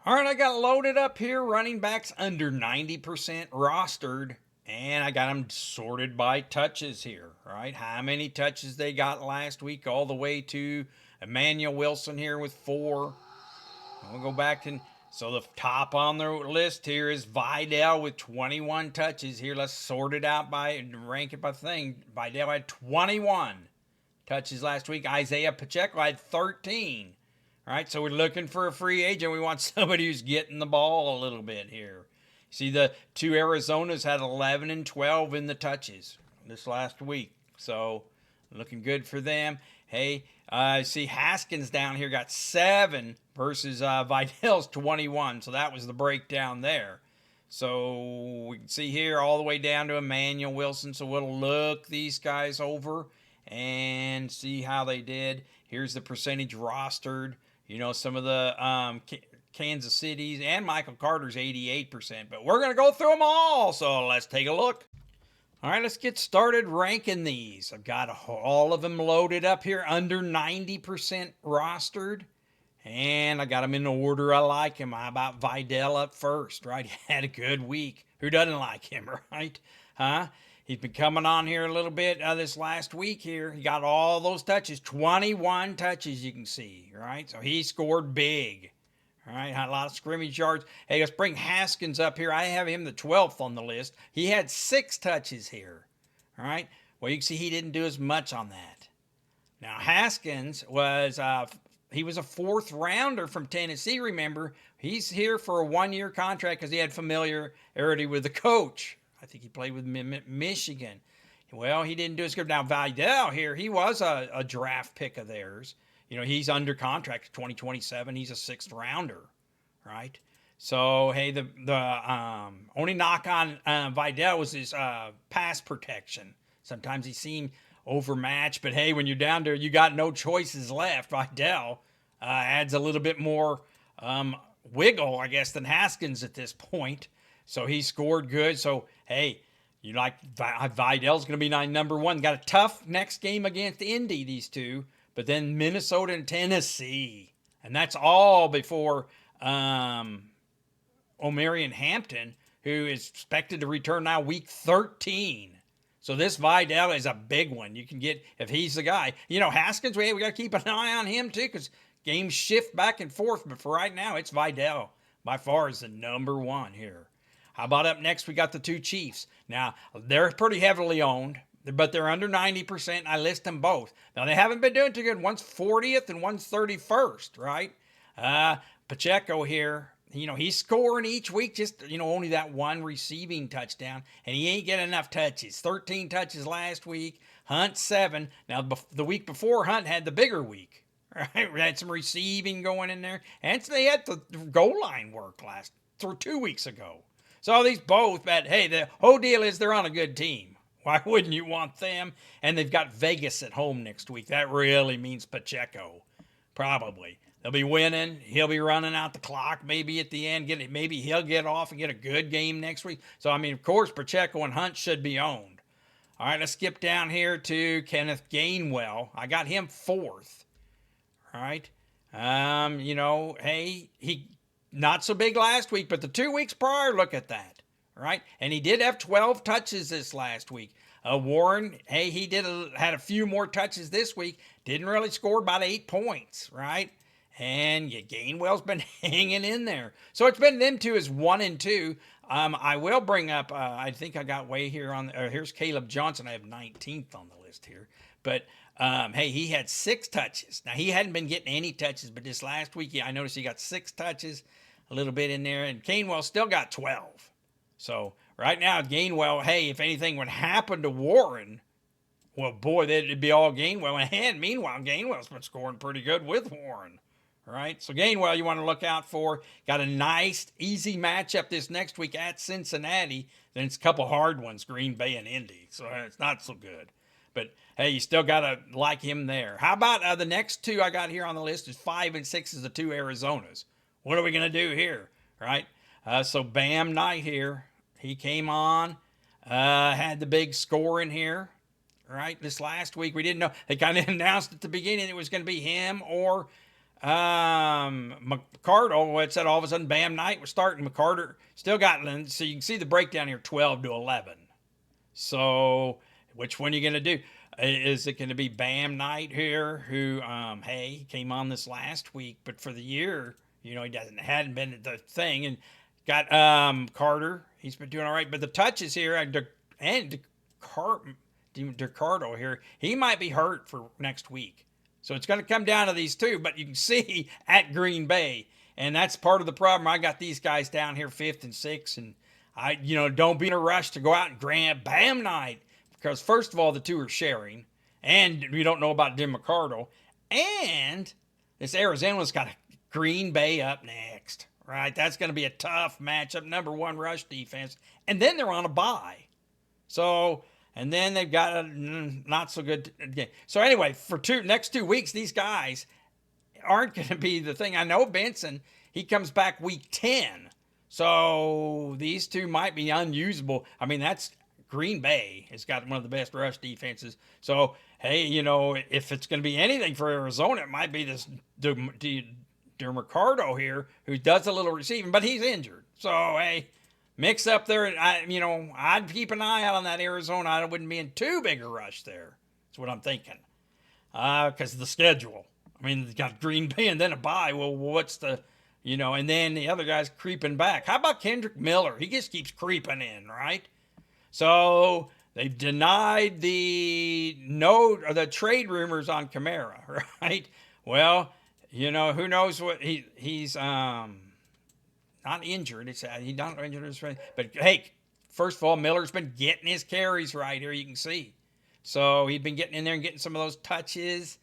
All right, I got loaded up here. Running backs under 90% rostered. And I got them sorted by touches here, right? How many touches they got last week, all the way to Emmanuel Wilson here with 4. We'll go back and so the top on the list here is Vidal with 21 touches. Here, let's sort it out by rank it by thing. Vidal had 21 touches last week. Isaiah Pacheco had 13. All right, so we're looking for a free agent. We want somebody who's getting the ball a little bit here. See, the two Arizonas had 11 and 12 in the touches this last week. So looking good for them. Hey, see Haskins down here got 7 versus Vidal's 21. So that was the breakdown there. So we can see here all the way down to Emmanuel Wilson. So we'll look these guys over and see how they did. Here's the percentage rostered. You know, some of the Kansas City's and Michael Carter's 88%. But we're going to go through them all. So let's take a look. All right, let's get started ranking these. I've got all of them loaded up here under 90% rostered. And I got them in the order I like him. How about Vidal up first, right? He had a good week. Who doesn't like him, right? Huh? He's been coming on here a little bit this last week here. He got all those touches, 21 touches you can see, right? So he scored big, all right? Had a lot of scrimmage yards. Hey, let's bring Haskins up here. I have him the 12th on the list. He had 6 touches here, all right? Well, you can see he didn't do as much on that. Now, Haskins was he was a 4th rounder from Tennessee, remember. He's here for a 1-year contract because he had familiarity with the coach. I think he played with Michigan. Well, he didn't do as good. Now, Vidal here, he was a draft pick of theirs. You know, he's under contract 2027. He's a 6th rounder, right? So, hey, the only knock on Vidal was his pass protection. Sometimes he seemed overmatched, but hey, when you're down there, you got no choices left. Vidal adds a little bit more wiggle, I guess, than Haskins at this point. So he scored good. So, hey, you like Vidal's going to be number 1. Got a tough next game against Indy, these two. But then Minnesota and Tennessee. And that's all before Omarion Hampton, who is expected to return now week 13. So this Vidal is a big one. You can get, if he's the guy. You know, Haskins, we got to keep an eye on him too because games shift back and forth. But for right now, it's Vidal by far is the number 1 here. How about up next, we got the 2 Chiefs. Now, they're pretty heavily owned, but they're under 90%. I list them both. Now, they haven't been doing too good. One's 40th and one's 31st, right? Pacheco here, you know, he's scoring each week, just, you know, only that 1 receiving touchdown, and he ain't getting enough touches. 13 touches last week, Hunt 7. Now, the week before, Hunt had the bigger week, right? We had some receiving going in there, and they had the goal line work 2 weeks ago. So these both, but hey, the whole deal is they're on a good team. Why wouldn't you want them? And they've got Vegas at home next week. That really means Pacheco, probably. They'll be winning. He'll be running out the clock maybe at the end. Maybe he'll get off and get a good game next week. So, I mean, of course, Pacheco and Hunt should be owned. All right, let's skip down here to Kenneth Gainwell. I got him 4th. All right. You know, hey, he not so big last week, but the 2 weeks prior, look at that, right? And he did have 12 touches this last week. Warren, hey, he had a few more touches this week. Didn't really score about 8 points, right? And Gainwell's been hanging in there. So it's been them two as 1 and 2. I will bring up, I think I got way here on, here's Caleb Johnson. I have 19th on the list here. But hey, he had 6 touches. Now, he hadn't been getting any touches, but this last week, I noticed he got 6 touches, a little bit in there, and Gainwell still got 12. So right now, Gainwell, hey, if anything would happen to Warren, well, boy, it'd be all Gainwell. And meanwhile, Gainwell's been scoring pretty good with Warren. All right, so Gainwell you want to look out for. Got a nice, easy matchup this next week at Cincinnati. Then it's a couple hard ones, Green Bay and Indy. So it's not so good. But, hey, you still got to like him there. How about the next 2 I got here on the list is 5 and 6 is the 2 Arizonas. What are we going to do here, right? So Bam Knight here. He came on, had the big score in here, right? This last week we didn't know. They kind of announced at the beginning it was going to be him or McCardle, it said all of a sudden Bam Knight was starting. McCarter still got, so you can see the breakdown here, 12 to 11. So which one are you going to do? Is it going to be Bam Knight here, who, hey, came on this last week, but for the year, he hadn't been the thing, and got Carter. He's been doing all right, but the touches here, and DeCardo here, he might be hurt for next week. So it's going to come down to these two, but you can see at Green Bay, and that's part of the problem. I got these guys down here 5th and 6th, and I, don't be in a rush to go out and grab Bam Knight, because first of all, the two are sharing, and we don't know about Jim McCardle, and this Arizona's got a Green Bay up next, right? That's going to be a tough matchup, number 1 rush defense, and then they're on a bye. So, and then they've got a not so good game. So anyway, for next 2 weeks, these guys aren't going to be the thing. I know Benson, he comes back week 10. So these two might be unusable. I mean, that's Green Bay has got one of the best rush defenses. So, hey, if it's going to be anything for Arizona, it might be this DeMarcado here, who does a little receiving, but he's injured. So, hey, mix up there. I'd keep an eye out on that Arizona. I wouldn't be in too big a rush there. That's what I'm thinking. Because of the schedule. I mean, they got Green Bay and then a bye. Well, what's the, and then the other guy's creeping back. How about Kendre Miller? He just keeps creeping in, right? So they've denied the trade rumors on Kamara, right? Well, who knows what he's not injured. He's not injured, but hey, first of all, Miller's been getting his carries right here. You can see, so he's been getting in there and getting some of those touches.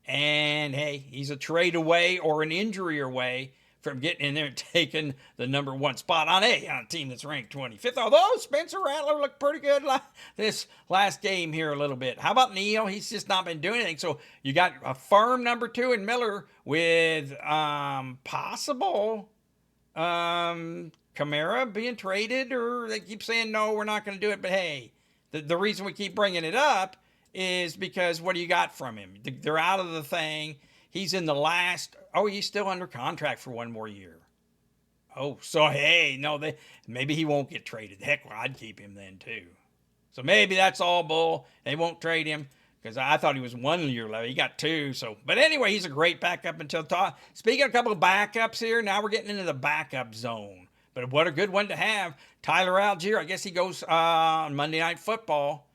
And hey, he's a trade away or an injury away from getting in there and taking the number 1 spot on a team that's ranked 25th. Although Spencer Rattler looked pretty good this last game here a little bit. How about Neal? He's just not been doing anything. So you got a firm number 2 in Miller with possible Kamara being traded, or they keep saying, no, we're not going to do it. But hey, the reason we keep bringing it up is because what do you got from him? They're out of the thing. He's in the last. Oh, he's still under contract for 1 more year. Oh, so hey, no, maybe he won't get traded. Heck, well, I'd keep him then too. So maybe that's all bull. They won't trade him because I thought he was 1 year left. He got 2. So, but anyway, he's a great backup until top. Speaking of a couple of backups here, now we're getting into the backup zone. But what a good one to have. Tyler Algier, I guess he goes on Monday Night Football.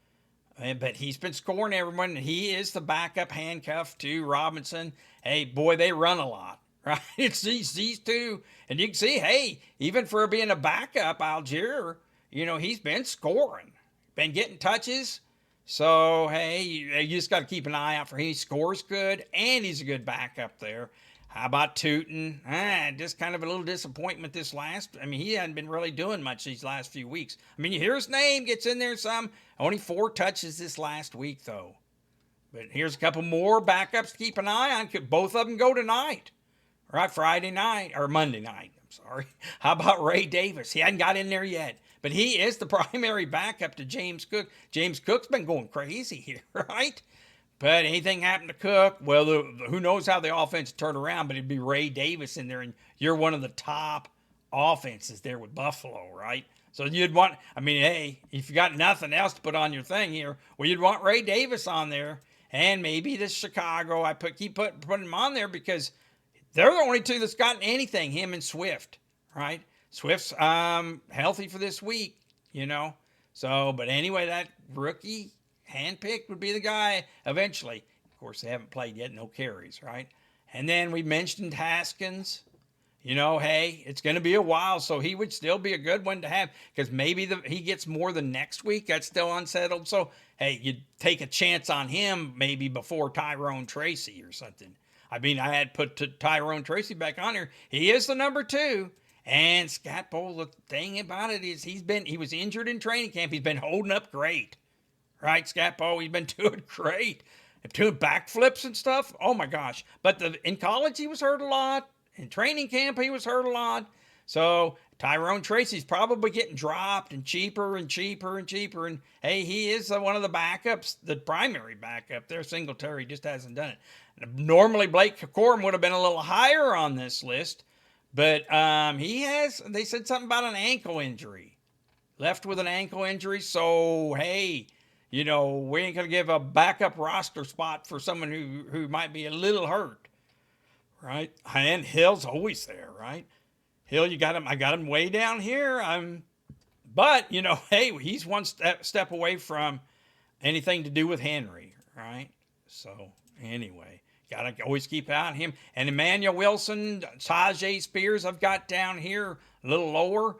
But he's been scoring everyone. He is the backup handcuff to Robinson. Hey, boy, they run a lot, right? It's these two. And you can see, hey, even for being a backup, Algier, he's been scoring, been getting touches. So, hey, you just got to keep an eye out for him. He scores good, and he's a good backup there. How about Tootin? Just kind of a little disappointment this last. I mean, he hadn't been really doing much these last few weeks. I mean, you hear his name, gets in there some. Only 4 touches this last week, though. But here's a couple more backups to keep an eye on. Could both of them go tonight? Right, Friday night, or Monday night. I'm sorry. How about Ray Davis? He hadn't got in there yet. But he is the primary backup to James Cook. James Cook's been going crazy here, right? But anything happened to Cook, well, who knows how the offense turn around, but it'd be Ray Davis in there, and you're one of the top offenses there with Buffalo, right? So you'd want, I mean, hey, if you got nothing else to put on your thing here, well, you'd want Ray Davis on there, and maybe this Chicago. I keep putting them on there because they're the only two that's gotten anything, him and Swift, right? Swift's healthy for this week, So, but anyway, that rookie handpicked would be the guy eventually. Of course, they haven't played yet, no carries, right? And then we mentioned Haskins. Hey, it's going to be a while, so he would still be a good one to have because maybe he gets more than next week. That's still unsettled. So, hey, you'd take a chance on him maybe before Tyrone Tracy or something. I mean, I had put Tyrone Tracy back on here. He is the number 2. And Scatbowl, the thing about it is he was injured in training camp. He's been holding up great. Right, Scatbowl, he's been doing great. Doing backflips and stuff. Oh, my gosh. But in college, he was hurt a lot. In training camp, he was hurt a lot. So Tyrone Tracy's probably getting dropped and cheaper and cheaper and cheaper. And hey, he is one of the backups, the primary backup there. Singletary just hasn't done it. Normally, Blake Corum would have been a little higher on this list, but he has, they said something about an ankle injury. Left with an ankle injury. So, hey, we ain't going to give a backup roster spot for someone who might be a little hurt, right? And Hill's always there, right? Hill, I got him way down here. But hey, he's one step away from anything to do with Henry, right? So anyway, gotta always keep out on him. And Emmanuel Wilson, Tajay Spears, I've got down here a little lower.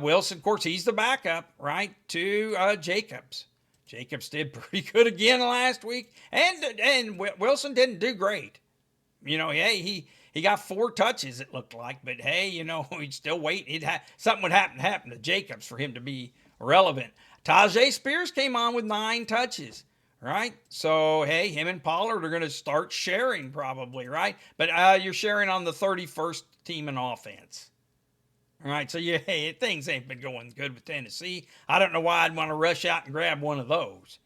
Wilson, of course, he's the backup, right, to Jacobs. Jacobs did pretty good again last week, and Wilson didn't do great. Hey, he got 4 touches, it looked like, but hey, he'd still wait. Something would happen to Jacobs for him to be relevant. Tajay Spears came on with 9 touches, right? So hey, him and Pollard are going to start sharing probably, right? But you're sharing on the 31st team in offense. All right, so hey, things ain't been going good with Tennessee. I don't know why I'd want to rush out and grab one of those.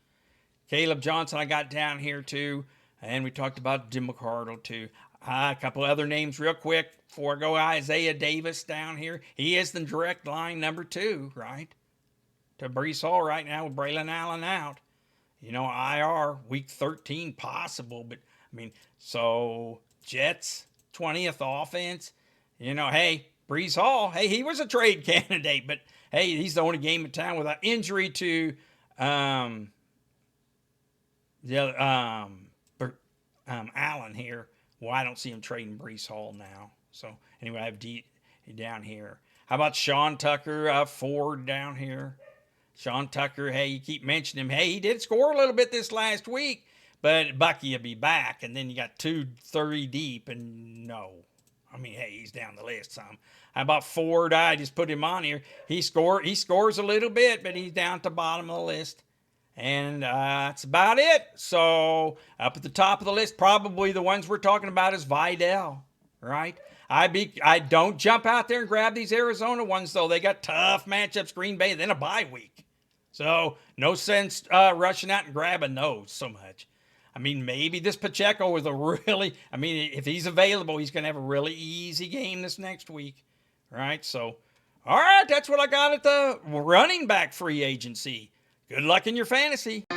Caleb Johnson I got down here too, and we talked about Jim McCardle too. A couple other names real quick before I go. Isaiah Davis down here. He is the direct line number 2, right? To Breece Hall right now with Braylon Allen out. IR, week 13 possible, but so Jets, 20th offense. Hey, Breece Hall, hey, he was a trade candidate, but hey, he's the only game in town without injury to Allen here. Well, I don't see him trading Breece Hall now. So anyway, I have D down here. How about Sean Tucker, Ford down here? Sean Tucker, hey, you keep mentioning him. Hey, he did score a little bit this last week, but Bucky will be back, and then you got 2-3 deep, and no. Hey, he's down the list some. How about Ford? I just put him on here. He scores a little bit, but he's down at the bottom of the list. And that's about it. So up at the top of the list, probably the ones we're talking about is Vidal, right? I don't jump out there and grab these Arizona ones, though. They got tough matchups, Green Bay, then a bye week. So no sense rushing out and grabbing those so much. Maybe this Pacheco is if he's available, he's going to have a really easy game this next week, right? So, all right, that's what I got at the running back free agency. Good luck in your fantasy.